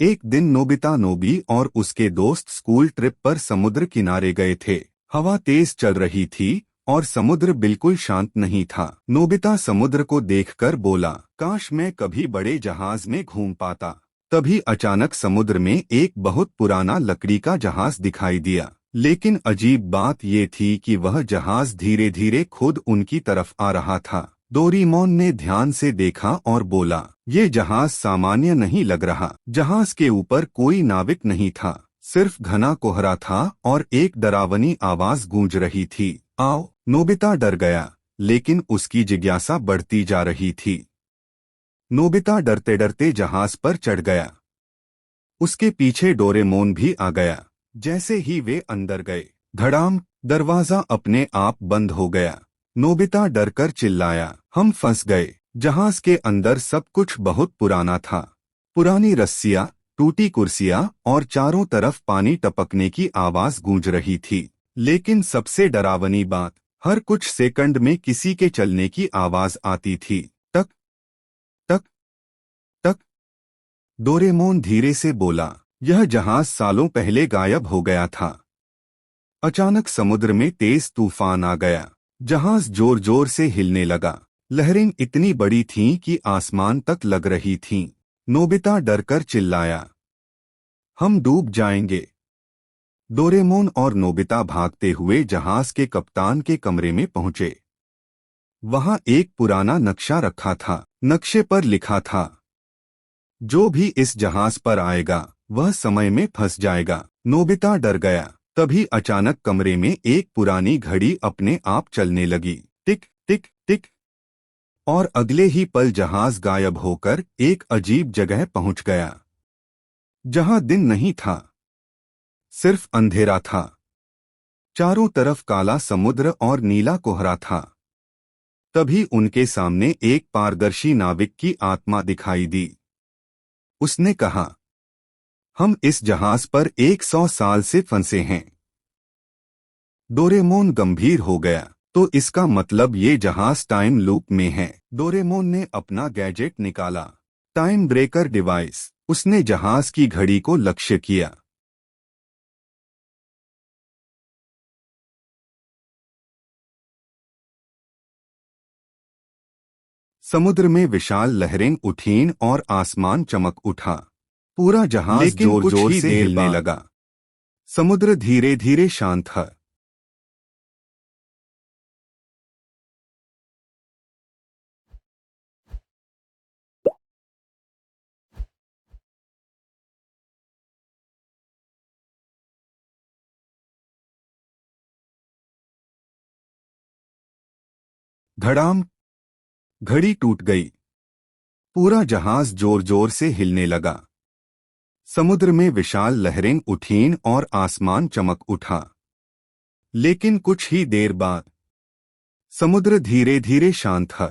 एक दिन नोबिता नोबी और उसके दोस्त स्कूल ट्रिप पर समुद्र किनारे गए थे। हवा तेज चल रही थी और समुद्र बिल्कुल शांत नहीं था। नोबिता समुद्र को देखकर बोला, काश मैं कभी बड़े जहाज में घूम पाता। तभी अचानक समुद्र में एक बहुत पुराना लकड़ी का जहाज दिखाई दिया। लेकिन अजीब बात ये थी कि वह जहाज धीरे धीरे खुद उनकी तरफ आ रहा था। डोरेमोन ने ध्यान से देखा और बोला, ये जहाज सामान्य नहीं लग रहा। जहाज के ऊपर कोई नाविक नहीं था, सिर्फ घना कोहरा था और एक डरावनी आवाज गूंज रही थी, आओ। नोबिता डर गया, लेकिन उसकी जिज्ञासा बढ़ती जा रही थी। नोबिता डरते डरते जहाज पर चढ़ गया। उसके पीछे डोरेमोन भी आ गया। जैसे ही वे अंदर गए, धड़ाम, दरवाजा अपने आप बंद हो गया। नोबिता डरकर चिल्लाया, हम फंस गए। जहाज के अंदर सब कुछ बहुत पुराना था। पुरानी रस्सियां, टूटी कुर्सियां और चारों तरफ पानी टपकने की आवाज गूंज रही थी। लेकिन सबसे डरावनी बात, हर कुछ सेकंड में किसी के चलने की आवाज आती थी, टक टक टक। डोरेमोन धीरे से बोला, यह जहाज सालों पहले गायब हो गया था। अचानक समुद्र में तेज तूफान आ गया। जहाज जोर जोर से हिलने लगा। लहरें इतनी बड़ी थीं कि आसमान तक लग रही थीं। नोबिता डरकर चिल्लाया, हम डूब जाएंगे। डोरेमोन और नोबिता भागते हुए जहाज के कप्तान के कमरे में पहुंचे। वहां एक पुराना नक्शा रखा था। नक्शे पर लिखा था, जो भी इस जहाज पर आएगा वह समय में फंस जाएगा। नोबिता डर गया। तभी अचानक कमरे में एक पुरानी घड़ी अपने आप चलने लगी, टिक टिक टिक। और अगले ही पल जहाज गायब होकर एक अजीब जगह पहुंच गया, जहां दिन नहीं था, सिर्फ अंधेरा था। चारों तरफ काला समुद्र और नीला कोहरा था। तभी उनके सामने एक पारदर्शी नाविक की आत्मा दिखाई दी। उसने कहा, हम इस जहाज पर 100 साल से फंसे हैं। डोरेमोन गंभीर हो गया, तो इसका मतलब ये जहाज टाइम लूप में है। डोरेमोन ने अपना गैजेट निकाला, टाइम ब्रेकर डिवाइस। उसने जहाज की घड़ी को लक्ष्य किया। समुद्र में विशाल लहरें उठीं और आसमान चमक उठा। पूरा जहाज जोर जोर से हिलने लगा। समुद्र धीरे धीरे शांत था। धड़ाम, घड़ी टूट गई। पूरा जहाज जोर जोर से हिलने लगा। समुद्र में विशाल लहरें उठीं और आसमान चमक उठा। लेकिन कुछ ही देर बाद समुद्र धीरे धीरे शांत था।